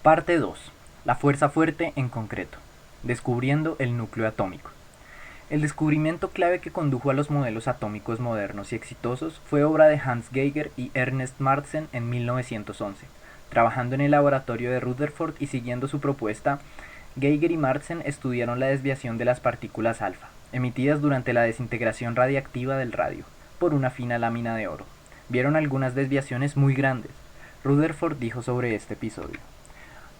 Parte 2. La fuerza fuerte en concreto. Descubriendo el núcleo atómico. El descubrimiento clave que condujo a los modelos atómicos modernos y exitosos fue obra de Hans Geiger y Ernest Madsen en 1911. Trabajando en el laboratorio de Rutherford y siguiendo su propuesta, Geiger y Madsen estudiaron la desviación de las partículas alfa, emitidas durante la desintegración radiactiva del radio, por una fina lámina de oro. Vieron algunas desviaciones muy grandes. Rutherford dijo sobre este episodio: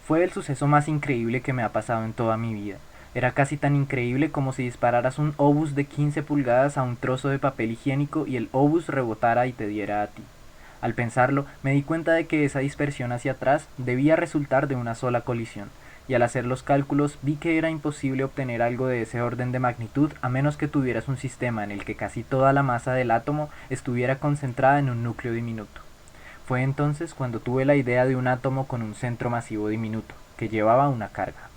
fue el suceso más increíble que me ha pasado en toda mi vida. Era casi tan increíble como si dispararas un obús de 15 pulgadas a un trozo de papel higiénico y el obús rebotara y te diera a ti. Al pensarlo, me di cuenta de que esa dispersión hacia atrás debía resultar de una sola colisión, y al hacer los cálculos vi que era imposible obtener algo de ese orden de magnitud a menos que tuvieras un sistema en el que casi toda la masa del átomo estuviera concentrada en un núcleo diminuto. Fue entonces cuando tuve la idea de un átomo con un centro masivo diminuto, que llevaba una carga.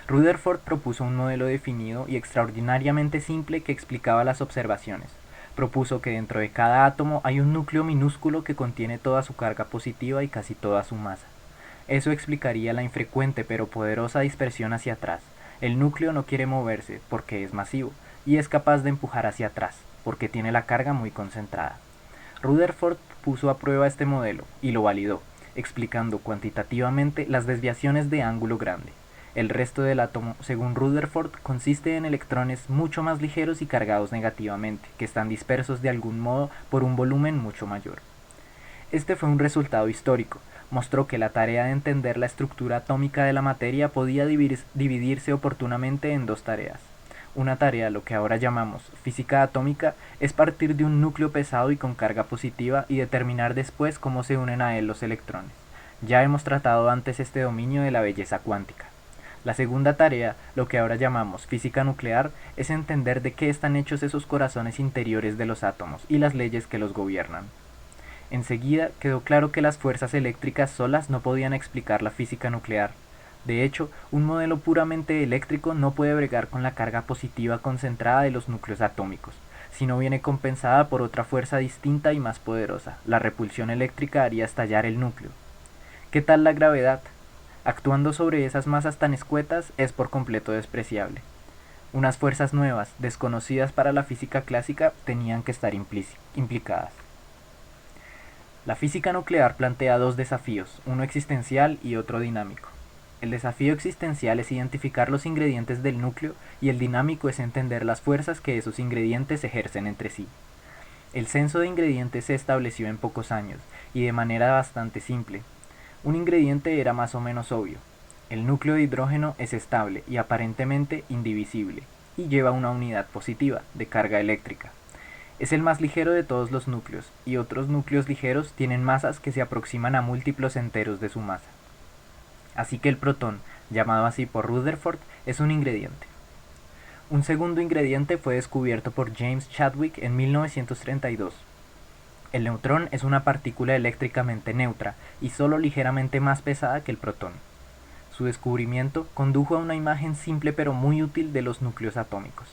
Rutherford propuso un modelo definido y extraordinariamente simple que explicaba las observaciones. Propuso que dentro de cada átomo hay un núcleo minúsculo que contiene toda su carga positiva y casi toda su masa. Eso explicaría la infrecuente pero poderosa dispersión hacia atrás. El núcleo no quiere moverse porque es masivo, y es capaz de empujar hacia atrás, porque tiene la carga muy concentrada. Rutherford puso a prueba este modelo y lo validó, explicando cuantitativamente las desviaciones de ángulo grande. El resto del átomo, según Rutherford, consiste en electrones mucho más ligeros y cargados negativamente, que están dispersos de algún modo por un volumen mucho mayor. Este fue un resultado histórico. Mostró que la tarea de entender la estructura atómica de la materia podía dividirse oportunamente en dos tareas. Una tarea, lo que ahora llamamos física atómica, es partir de un núcleo pesado y con carga positiva y determinar después cómo se unen a él los electrones. Ya hemos tratado antes este dominio de la belleza cuántica. La segunda tarea, lo que ahora llamamos física nuclear, es entender de qué están hechos esos corazones interiores de los átomos y las leyes que los gobiernan. Enseguida quedó claro que las fuerzas eléctricas solas no podían explicar la física nuclear. De hecho, un modelo puramente eléctrico no puede bregar con la carga positiva concentrada de los núcleos atómicos, si no viene compensada por otra fuerza distinta y más poderosa. La repulsión eléctrica haría estallar el núcleo. ¿Qué tal la gravedad? Actuando sobre esas masas tan escuetas es por completo despreciable. Unas fuerzas nuevas, desconocidas para la física clásica, tenían que estar implicadas. La física nuclear plantea dos desafíos, uno existencial y otro dinámico. El desafío existencial es identificar los ingredientes del núcleo y el dinámico es entender las fuerzas que esos ingredientes ejercen entre sí. El censo de ingredientes se estableció en pocos años y de manera bastante simple. Un ingrediente era más o menos obvio. El núcleo de hidrógeno es estable y aparentemente indivisible y lleva una unidad positiva de carga eléctrica. Es el más ligero de todos los núcleos y otros núcleos ligeros tienen masas que se aproximan a múltiplos enteros de su masa. Así que el protón, llamado así por Rutherford, es un ingrediente. Un segundo ingrediente fue descubierto por James Chadwick en 1932. El neutrón es una partícula eléctricamente neutra y solo ligeramente más pesada que el protón. Su descubrimiento condujo a una imagen simple pero muy útil de los núcleos atómicos,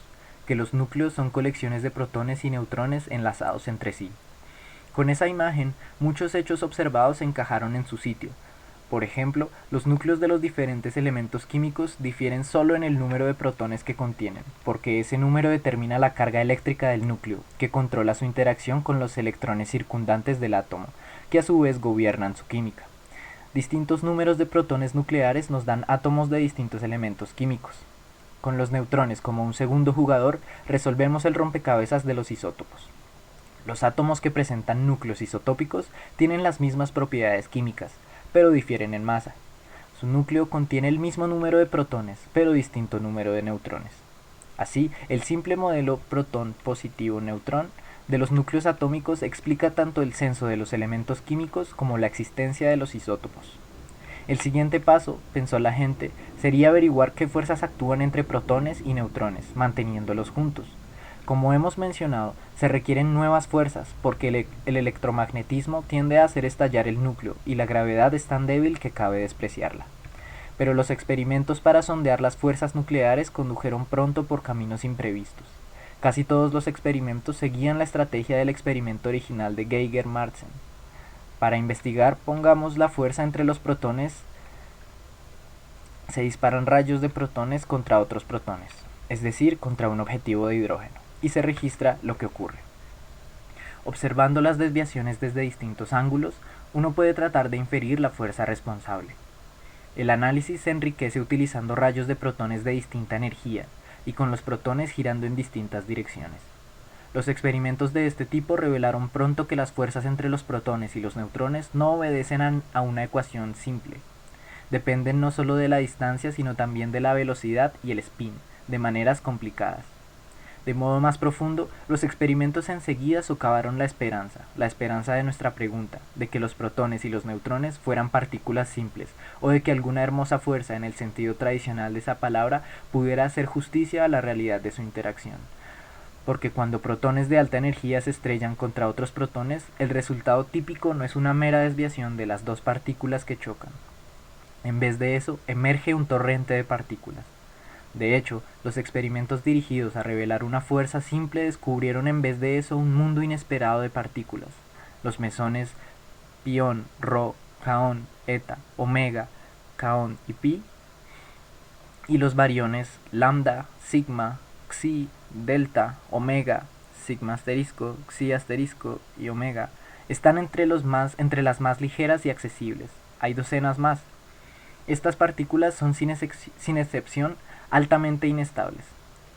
que los núcleos son colecciones de protones y neutrones enlazados entre sí. Con esa imagen, muchos hechos observados encajaron en su sitio. Por ejemplo, los núcleos de los diferentes elementos químicos difieren solo en el número de protones que contienen, porque ese número determina la carga eléctrica del núcleo, que controla su interacción con los electrones circundantes del átomo, que a su vez gobiernan su química. Distintos números de protones nucleares nos dan átomos de distintos elementos químicos. Con los neutrones como un segundo jugador, resolvemos el rompecabezas de los isótopos. Los átomos que presentan núcleos isotópicos tienen las mismas propiedades químicas, pero difieren en masa. Su núcleo contiene el mismo número de protones, pero distinto número de neutrones. Así, el simple modelo protón-positivo-neutrón de los núcleos atómicos explica tanto el censo de los elementos químicos como la existencia de los isótopos. El siguiente paso, pensó la gente, sería averiguar qué fuerzas actúan entre protones y neutrones, manteniéndolos juntos. Como hemos mencionado, se requieren nuevas fuerzas porque el electromagnetismo tiende a hacer estallar el núcleo y la gravedad es tan débil que cabe despreciarla. Pero los experimentos para sondear las fuerzas nucleares condujeron pronto por caminos imprevistos. Casi todos los experimentos seguían la estrategia del experimento original de Geiger-Madsen. Para investigar, pongamos la fuerza entre los protones se disparan rayos de protones contra otros protones, es decir, contra un objetivo de hidrógeno, y se registra lo que ocurre. Observando las desviaciones desde distintos ángulos, uno puede tratar de inferir la fuerza responsable. El análisis se enriquece utilizando rayos de protones de distinta energía y con los protones girando en distintas direcciones. Los experimentos de este tipo revelaron pronto que las fuerzas entre los protones y los neutrones no obedecen a una ecuación simple. Dependen no solo de la distancia, sino también de la velocidad y el spin, de maneras complicadas. De modo más profundo, los experimentos enseguida socavaron la esperanza de nuestra pregunta, de que los protones y los neutrones fueran partículas simples, o de que alguna hermosa fuerza en el sentido tradicional de esa palabra pudiera hacer justicia a la realidad de su interacción. Porque cuando protones de alta energía se estrellan contra otros protones, el resultado típico no es una mera desviación de las dos partículas que chocan. En vez de eso, emerge un torrente de partículas. De hecho, los experimentos dirigidos a revelar una fuerza simple descubrieron en vez de eso un mundo inesperado de partículas. Los mesones pión, rho, kaón, eta, omega, kaón y pi, y los bariones lambda, sigma, xi, delta, omega, sigma asterisco, xi asterisco y omega, están entre las más ligeras y accesibles. Hay docenas más. Estas partículas son sin excepción altamente inestables,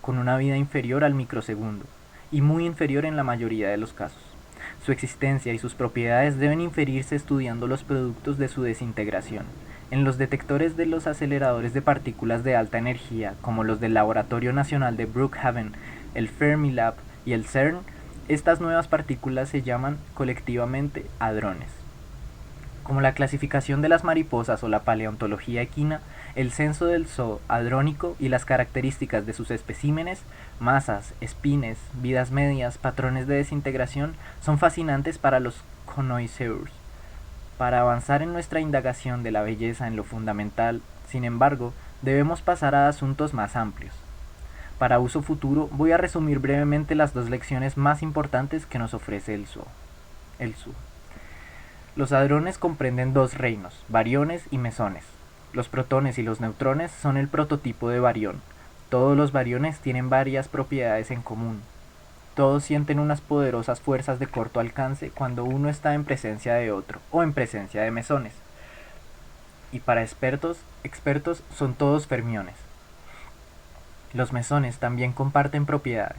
con una vida inferior al microsegundo, y muy inferior en la mayoría de los casos. Su existencia y sus propiedades deben inferirse estudiando los productos de su desintegración. En los detectores de los aceleradores de partículas de alta energía, como los del Laboratorio Nacional de Brookhaven, el Fermilab y el CERN, estas nuevas partículas se llaman colectivamente hadrones. Como la clasificación de las mariposas o la paleontología equina, el censo del zoo hadrónico y las características de sus especímenes, masas, espines, vidas medias, patrones de desintegración, son fascinantes para los connoisseurs. Para avanzar en nuestra indagación de la belleza en lo fundamental, sin embargo, debemos pasar a asuntos más amplios. Para uso futuro, voy a resumir brevemente las dos lecciones más importantes que nos ofrece el zoo. Los hadrones comprenden dos reinos, bariones y mesones. Los protones y los neutrones son el prototipo de barión. Todos los bariones tienen varias propiedades en común. Todos sienten unas poderosas fuerzas de corto alcance cuando uno está en presencia de otro, o en presencia de mesones. Y para expertos son todos fermiones. Los mesones también comparten propiedades.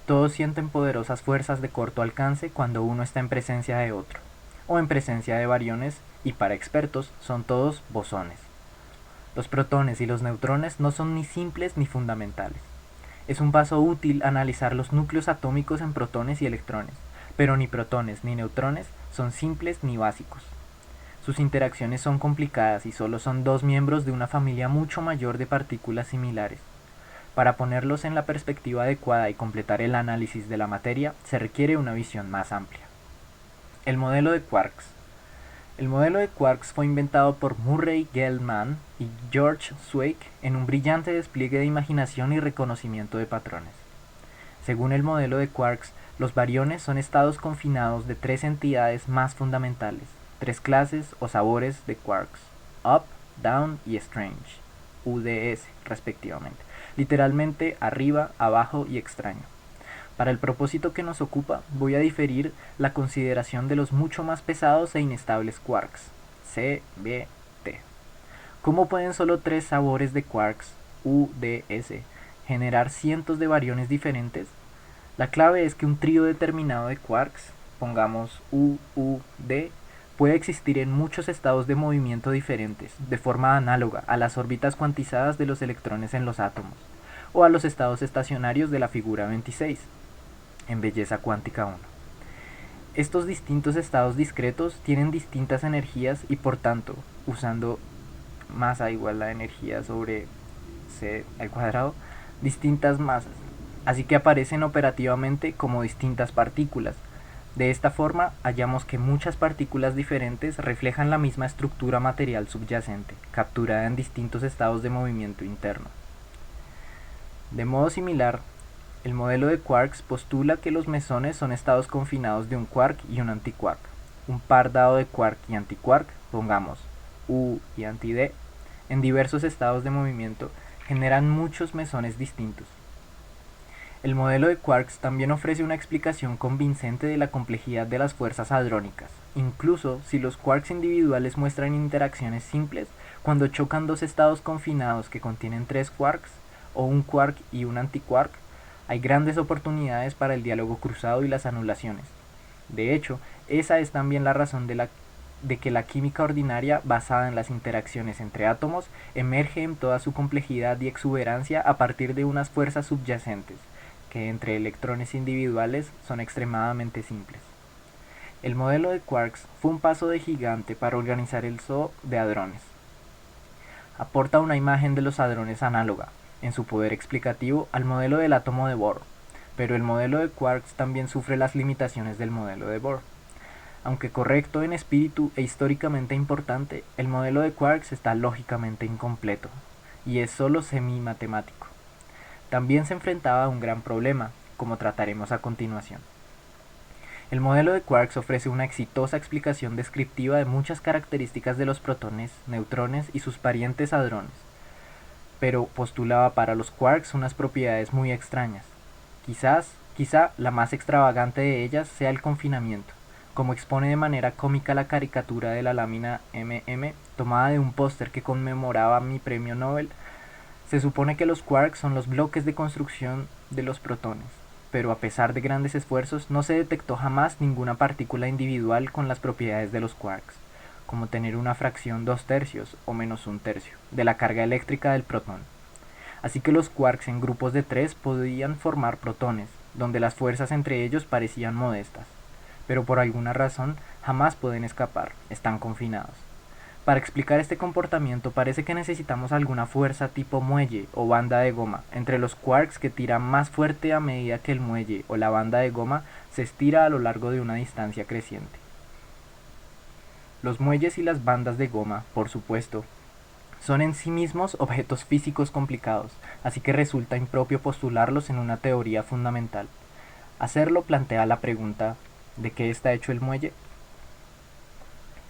Todos sienten poderosas fuerzas de corto alcance cuando uno está en presencia de otro, o en presencia de bariones, y para expertos son todos bosones. Los protones y los neutrones no son ni simples ni fundamentales. Es un paso útil analizar los núcleos atómicos en protones y electrones, pero ni protones ni neutrones son simples ni básicos. Sus interacciones son complicadas y solo son dos miembros de una familia mucho mayor de partículas similares. Para ponerlos en la perspectiva adecuada y completar el análisis de la materia, se requiere una visión más amplia. El modelo de quarks. El modelo de quarks fue inventado por Murray Gell-Mann y George Zweig en un brillante despliegue de imaginación y reconocimiento de patrones. Según el modelo de quarks, los bariones son estados confinados de tres entidades más fundamentales, tres clases o sabores de quarks, up, down y strange, UDS respectivamente, literalmente arriba, abajo y extraño. Para el propósito que nos ocupa, voy a diferir la consideración de los mucho más pesados e inestables quarks, C, B, T. ¿Cómo pueden solo tres sabores de quarks, U, D, S, generar cientos de bariones diferentes? La clave es que un trío determinado de quarks, pongamos U, D, puede existir en muchos estados de movimiento diferentes, de forma análoga a las órbitas cuantizadas de los electrones en los átomos, o a los estados estacionarios de la figura 26. En Belleza Cuántica 1. Estos distintos estados discretos tienen distintas energías y por tanto, usando masa igual a energía sobre c al cuadrado, distintas masas, así que aparecen operativamente como distintas partículas. De esta forma, hallamos que muchas partículas diferentes reflejan la misma estructura material subyacente, capturada en distintos estados de movimiento interno. De modo similar, el modelo de quarks postula que los mesones son estados confinados de un quark y un antiquark. Un par dado de quark y antiquark, pongamos U y anti-D, en diversos estados de movimiento, generan muchos mesones distintos. El modelo de quarks también ofrece una explicación convincente de la complejidad de las fuerzas hadrónicas. Incluso si los quarks individuales muestran interacciones simples, cuando chocan dos estados confinados que contienen tres quarks, o un quark y un antiquark, hay grandes oportunidades para el diálogo cruzado y las anulaciones. De hecho, esa es también la razón de que la química ordinaria, basada en las interacciones entre átomos, emerge en toda su complejidad y exuberancia a partir de unas fuerzas subyacentes, que entre electrones individuales son extremadamente simples. El modelo de quarks fue un paso de gigante para organizar el zoo de hadrones. Aporta una imagen de los hadrones análoga, en su poder explicativo, al modelo del átomo de Bohr, pero el modelo de quarks también sufre las limitaciones del modelo de Bohr. Aunque correcto en espíritu e históricamente importante, el modelo de quarks está lógicamente incompleto, y es solo semi-matemático. También se enfrentaba a un gran problema, como trataremos a continuación. El modelo de quarks ofrece una exitosa explicación descriptiva de muchas características de los protones, neutrones y sus parientes hadrones, pero postulaba para los quarks unas propiedades muy extrañas. Quizá la más extravagante de ellas sea el confinamiento, como expone de manera cómica la caricatura de la lámina MM tomada de un póster que conmemoraba mi premio Nobel. Se supone que los quarks son los bloques de construcción de los protones, pero a pesar de grandes esfuerzos no se detectó jamás ninguna partícula individual con las propiedades de los quarks, como tener una fracción 2/3 o menos 1/3 de la carga eléctrica del protón. Así que los quarks en grupos de 3 podían formar protones, donde las fuerzas entre ellos parecían modestas, pero por alguna razón jamás pueden escapar, están confinados. Para explicar este comportamiento parece que necesitamos alguna fuerza tipo muelle o banda de goma entre los quarks que tira más fuerte a medida que el muelle o la banda de goma se estira a lo largo de una distancia creciente. Los muelles y las bandas de goma, por supuesto, son en sí mismos objetos físicos complicados, así que resulta impropio postularlos en una teoría fundamental. Hacerlo plantea la pregunta: ¿de qué está hecho el muelle?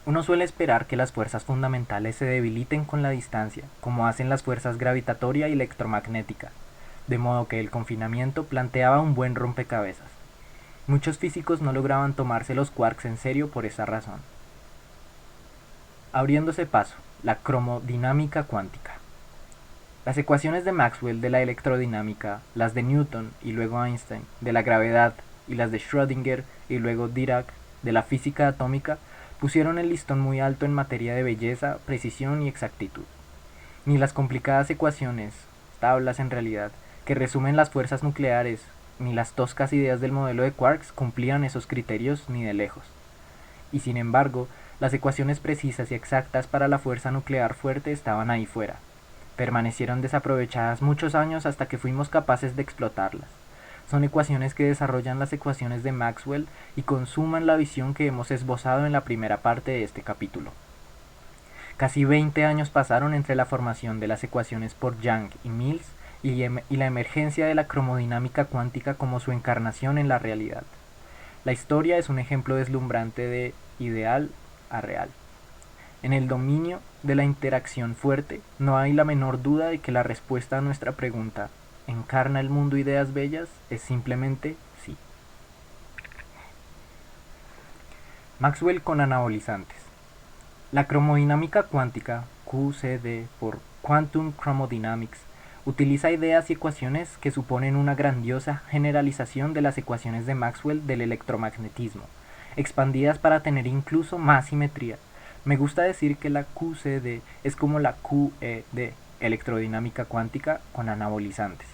Uno suele esperar que las fuerzas fundamentales se debiliten con la distancia, como hacen las fuerzas gravitatoria y electromagnética, de modo que el confinamiento planteaba un buen rompecabezas. Muchos físicos no lograban tomarse los quarks en serio por esa razón. Abriéndose paso, la cromodinámica cuántica. Las ecuaciones de Maxwell de la electrodinámica, las de Newton y luego Einstein de la gravedad y las de Schrödinger y luego Dirac de la física atómica pusieron el listón muy alto en materia de belleza, precisión y exactitud. Ni las complicadas ecuaciones, tablas en realidad, que resumen las fuerzas nucleares, ni las toscas ideas del modelo de quarks cumplían esos criterios ni de lejos. Y sin embargo, las ecuaciones precisas y exactas para la fuerza nuclear fuerte estaban ahí fuera. Permanecieron desaprovechadas muchos años hasta que fuimos capaces de explotarlas. Son ecuaciones que desarrollan las ecuaciones de Maxwell y consuman la visión que hemos esbozado en la primera parte de este capítulo. Casi 20 años pasaron entre la formación de las ecuaciones por Young y Mills y la emergencia de la cromodinámica cuántica como su encarnación en la realidad. La historia es un ejemplo deslumbrante de ideal a real. En el dominio de la interacción fuerte, no hay la menor duda de que la respuesta a nuestra pregunta ¿encarna el mundo ideas bellas? Es simplemente sí. Maxwell con anabolizantes. La cromodinámica cuántica, QCD por Quantum Chromodynamics, utiliza ideas y ecuaciones que suponen una grandiosa generalización de las ecuaciones de Maxwell del electromagnetismo, expandidas para tener incluso más simetría. Me gusta decir que la QCD es como la QED, electrodinámica cuántica con anabolizantes.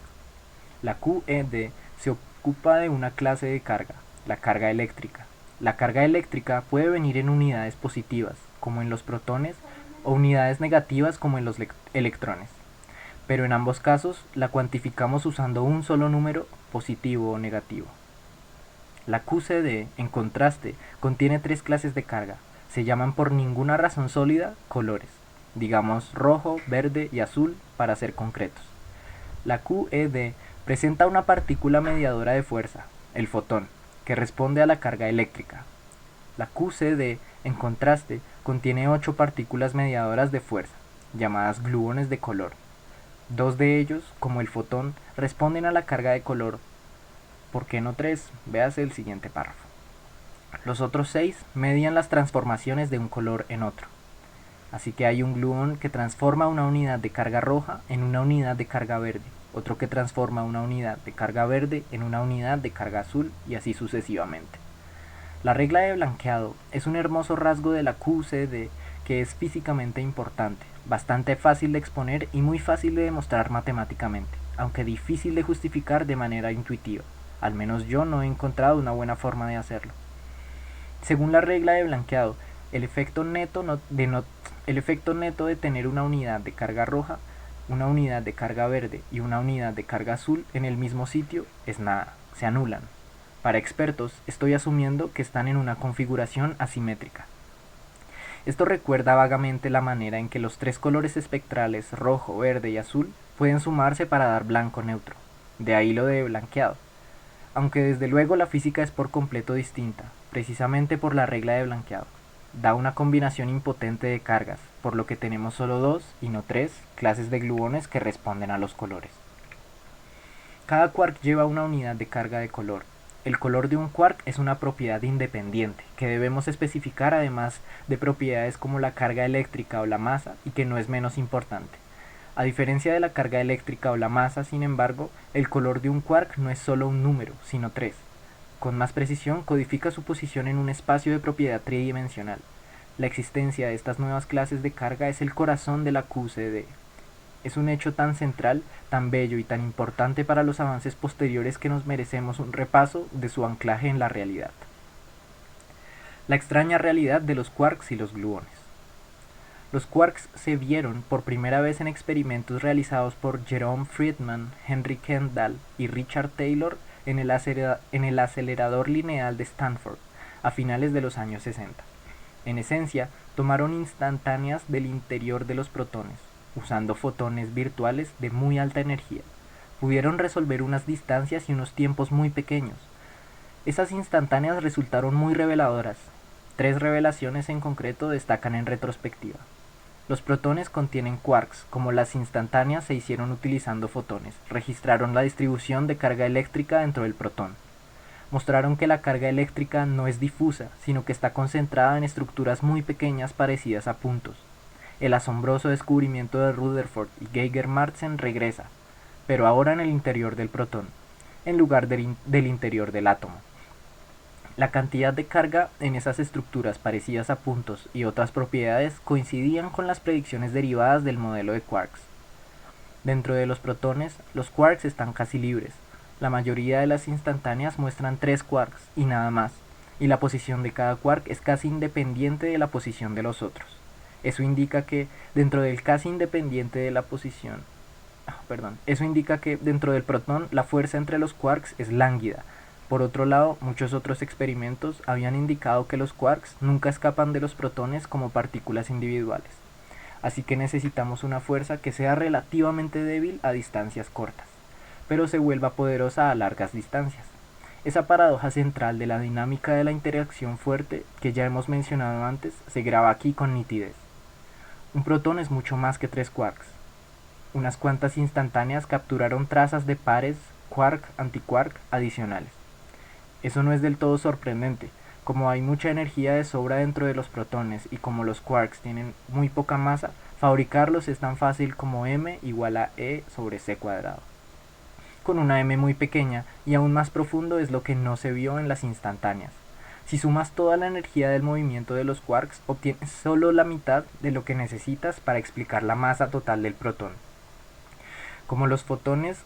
La QED se ocupa de una clase de carga, la carga eléctrica. La carga eléctrica puede venir en unidades positivas, como en los protones, o unidades negativas como en los electrones. Pero en ambos casos la cuantificamos usando un solo número, positivo o negativo. La QCD, en contraste, contiene tres clases de carga. Se llaman por ninguna razón sólida colores, digamos rojo, verde y azul para ser concretos. La QED presenta una partícula mediadora de fuerza, el fotón, que responde a la carga eléctrica. La QCD, en contraste, contiene 8 partículas mediadoras de fuerza, llamadas gluones de color. Dos de ellos, como el fotón, responden a la carga de color. ¿Por qué no tres? Véase el siguiente párrafo. Los otros 6 median las transformaciones de un color en otro. Así que hay un gluón que transforma una unidad de carga roja en una unidad de carga verde, otro que transforma una unidad de carga verde en una unidad de carga azul y así sucesivamente. La regla de blanqueado es un hermoso rasgo de la QCD que es físicamente importante, bastante fácil de exponer y muy fácil de demostrar matemáticamente, aunque difícil de justificar de manera intuitiva. Al menos yo no he encontrado una buena forma de hacerlo. Según la regla de blanqueado, el efecto neto de tener una unidad de carga roja, una unidad de carga verde y una unidad de carga azul en el mismo sitio es nada, se anulan. Para expertos, estoy asumiendo que están en una configuración asimétrica. Esto recuerda vagamente la manera en que los tres colores espectrales rojo, verde y azul pueden sumarse para dar blanco neutro. De ahí lo de blanqueado. Aunque desde luego la física es por completo distinta, precisamente por la regla de blanqueado. Da una combinación impotente de cargas, por lo que tenemos solo 2, y no 3, clases de gluones que responden a los colores. Cada quark lleva una unidad de carga de color. El color de un quark es una propiedad independiente, que debemos especificar además de propiedades como la carga eléctrica o la masa, y que no es menos importante. A diferencia de la carga eléctrica o la masa, sin embargo, el color de un quark no es solo un número, sino 3. Con más precisión, codifica su posición en un espacio de propiedad tridimensional. La existencia de estas nuevas clases de carga es el corazón de la QCD. Es un hecho tan central, tan bello y tan importante para los avances posteriores que nos merecemos un repaso de su anclaje en la realidad. La extraña realidad de los quarks y los gluones. Los quarks se vieron por primera vez en experimentos realizados por Jerome Friedman, Henry Kendall y Richard Taylor en el acelerador lineal de Stanford a finales de los años 60. En esencia, tomaron instantáneas del interior de los protones, usando fotones virtuales de muy alta energía. Pudieron resolver unas distancias y unos tiempos muy pequeños. Esas instantáneas resultaron muy reveladoras. 3 revelaciones en concreto destacan en retrospectiva. Los protones contienen quarks, como las instantáneas se hicieron utilizando fotones. Registraron la distribución de carga eléctrica dentro del protón. Mostraron que la carga eléctrica no es difusa, sino que está concentrada en estructuras muy pequeñas parecidas a puntos. El asombroso descubrimiento de Rutherford y Geiger-Martzen regresa, pero ahora en el interior del protón, en lugar del interior del átomo. La cantidad de carga en esas estructuras parecidas a puntos y otras propiedades coincidían con las predicciones derivadas del modelo de quarks. Dentro de los protones, los quarks están casi libres. La mayoría de las instantáneas muestran 3 quarks y nada más, y la posición de cada quark es casi independiente de la posición de los otros. Eso indica que dentro del protón la fuerza entre los quarks es lánguida. Por otro lado, muchos otros experimentos habían indicado que los quarks nunca escapan de los protones como partículas individuales. Así que necesitamos una fuerza que sea relativamente débil a distancias cortas, pero se vuelva poderosa a largas distancias. Esa paradoja central de la dinámica de la interacción fuerte que ya hemos mencionado antes se graba aquí con nitidez. Un protón es mucho más que 3 quarks. Unas cuantas instantáneas capturaron trazas de pares quark-antiquark adicionales. Eso no es del todo sorprendente. Como hay mucha energía de sobra dentro de los protones y como los quarks tienen muy poca masa, fabricarlos es tan fácil como m igual a e sobre c cuadrado. Con una m muy pequeña y aún más profundo es lo que no se vio en las instantáneas. Si sumas toda la energía del movimiento de los quarks, obtienes solo la mitad de lo que necesitas para explicar la masa total del protón. Como los fotones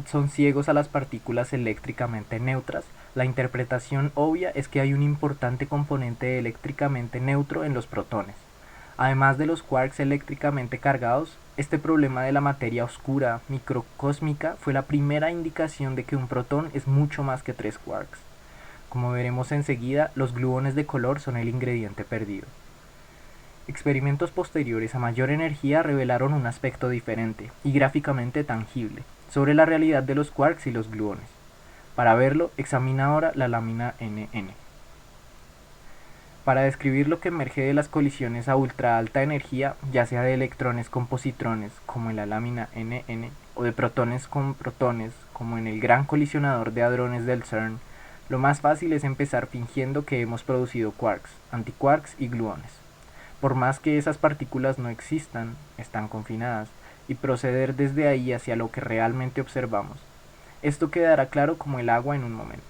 son ciegos a las partículas eléctricamente neutras, la interpretación obvia es que hay un importante componente eléctricamente neutro en los protones. Además de los quarks eléctricamente cargados, este problema de la materia oscura microcósmica fue la primera indicación de que un protón es mucho más que 3 quarks. Como veremos enseguida, los gluones de color son el ingrediente perdido. Experimentos posteriores a mayor energía revelaron un aspecto diferente y gráficamente tangible sobre la realidad de los quarks y los gluones. Para verlo, examina ahora la lámina NN. Para describir lo que emerge de las colisiones a ultra alta energía, ya sea de electrones con positrones, como en la lámina NN, o de protones con protones, como en el gran colisionador de hadrones del CERN, lo más fácil es empezar fingiendo que hemos producido quarks, antiquarks y gluones. Por más que esas partículas no existan, están confinadas, y proceder desde ahí hacia lo que realmente observamos. Esto quedará claro como el agua en un momento.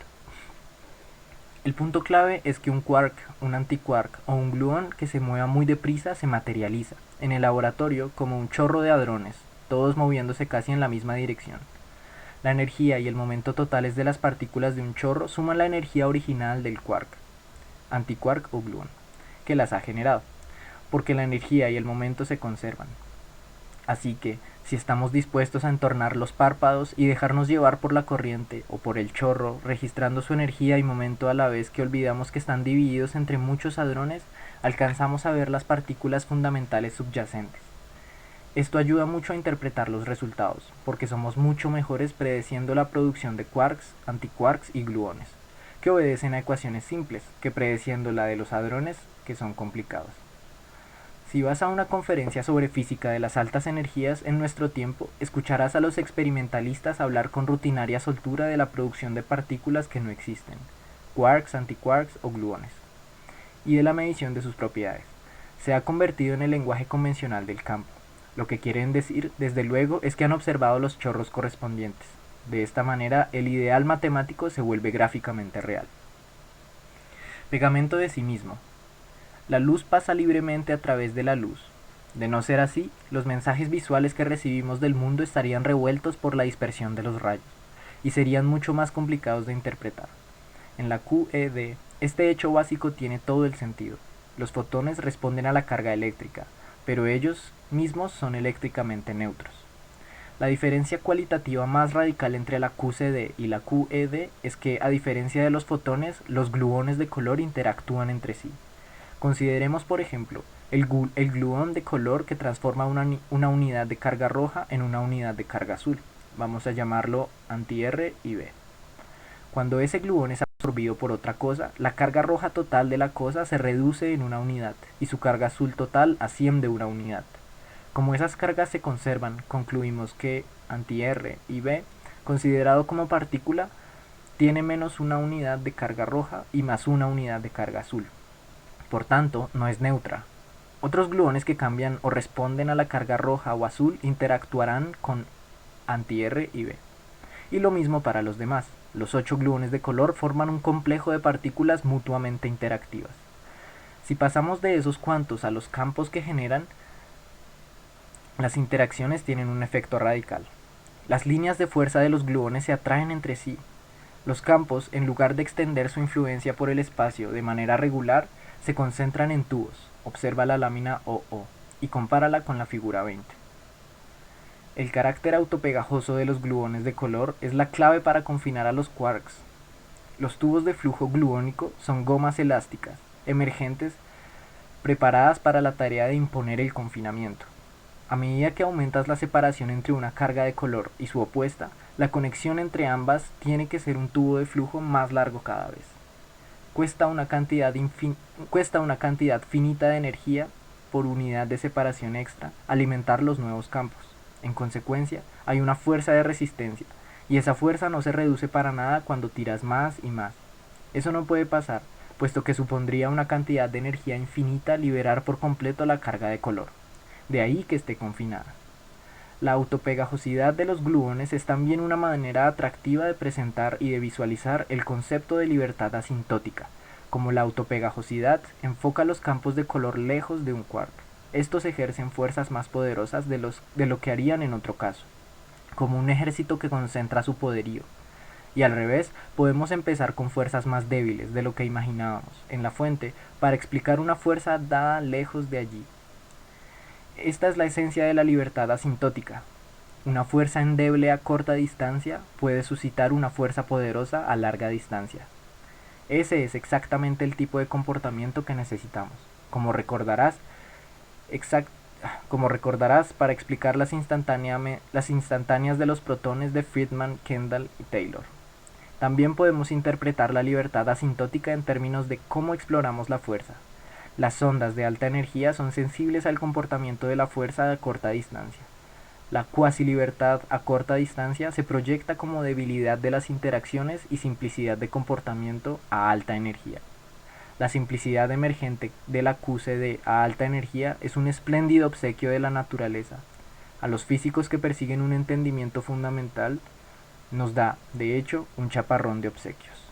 El punto clave es que un quark, un antiquark o un gluón que se mueva muy deprisa se materializa en el laboratorio como un chorro de hadrones, todos moviéndose casi en la misma dirección. La energía y el momento totales de las partículas de un chorro suman la energía original del quark, antiquark o gluón, que las ha generado, porque la energía y el momento se conservan. Así que, si estamos dispuestos a entornar los párpados y dejarnos llevar por la corriente o por el chorro, registrando su energía y momento a la vez que olvidamos que están divididos entre muchos hadrones, alcanzamos a ver las partículas fundamentales subyacentes. Esto ayuda mucho a interpretar los resultados, porque somos mucho mejores predeciendo la producción de quarks, antiquarks y gluones, que obedecen a ecuaciones simples, que predeciendo la de los hadrones, que son complicados. Si vas a una conferencia sobre física de las altas energías en nuestro tiempo, escucharás a los experimentalistas hablar con rutinaria soltura de la producción de partículas que no existen, quarks, antiquarks o gluones, y de la medición de sus propiedades. Se ha convertido en el lenguaje convencional del campo. Lo que quieren decir, desde luego, es que han observado los chorros correspondientes. De esta manera, el ideal matemático se vuelve gráficamente real. Pegamento de sí mismo. La luz pasa libremente a través de la luz. De no ser así, los mensajes visuales que recibimos del mundo estarían revueltos por la dispersión de los rayos, y serían mucho más complicados de interpretar. En la QED, este hecho básico tiene todo el sentido. Los fotones responden a la carga eléctrica, pero ellos mismos son eléctricamente neutros. La diferencia cualitativa más radical entre la QCD y la QED es que, a diferencia de los fotones, los gluones de color interactúan entre sí. Consideremos, por ejemplo, el gluón de color que transforma una unidad de carga roja en una unidad de carga azul. Vamos a llamarlo anti-R y B. Cuando ese gluón es absorbido por otra cosa, la carga roja total de la cosa se reduce en una unidad y su carga azul total asciende una unidad. Como esas cargas se conservan, concluimos que anti-R y B, considerado como partícula, tiene menos una unidad de carga roja y más una unidad de carga azul. Por tanto, no es neutra. Otros gluones que cambian o responden a la carga roja o azul interactuarán con anti-R y B. Y lo mismo para los demás. Los 8 gluones de color forman un complejo de partículas mutuamente interactivas. Si pasamos de esos cuantos a los campos que generan, las interacciones tienen un efecto radical. Las líneas de fuerza de los gluones se atraen entre sí. Los campos, en lugar de extender su influencia por el espacio de manera regular, se concentran en tubos. Observa la lámina OO y compárala con la figura 20. El carácter autopegajoso de los gluones de color es la clave para confinar a los quarks. Los tubos de flujo gluónico son gomas elásticas, emergentes, preparadas para la tarea de imponer el confinamiento. A medida que aumentas la separación entre una carga de color y su opuesta, la conexión entre ambas tiene que ser un tubo de flujo más largo cada vez. Cuesta una cantidad finita de energía por unidad de separación extra alimentar los nuevos campos. En consecuencia, hay una fuerza de resistencia, y esa fuerza no se reduce para nada cuando tiras más y más. Eso no puede pasar, puesto que supondría una cantidad de energía infinita liberar por completo la carga de color. De ahí que esté confinada. La autopegajosidad de los gluones es también una manera atractiva de presentar y de visualizar el concepto de libertad asintótica. Como la autopegajosidad enfoca los campos de color lejos de un quark. Estos ejercen fuerzas más poderosas de lo que harían en otro caso, como un ejército que concentra su poderío. Y al revés, podemos empezar con fuerzas más débiles de lo que imaginábamos en la fuente para explicar una fuerza dada lejos de allí. Esta es la esencia de la libertad asintótica. Una fuerza endeble a corta distancia puede suscitar una fuerza poderosa a larga distancia. Ese es exactamente el tipo de comportamiento que necesitamos. Como recordarás, para explicar las instantáneas de los protones de Friedman, Kendall y Taylor. También podemos interpretar la libertad asintótica en términos de cómo exploramos la fuerza. Las ondas de alta energía son sensibles al comportamiento de la fuerza a corta distancia. La cuasi-libertad a corta distancia se proyecta como debilidad de las interacciones y simplicidad de comportamiento a alta energía. La simplicidad emergente de la QCD a alta energía es un espléndido obsequio de la naturaleza. A los físicos que persiguen un entendimiento fundamental nos da, de hecho, un chaparrón de obsequios.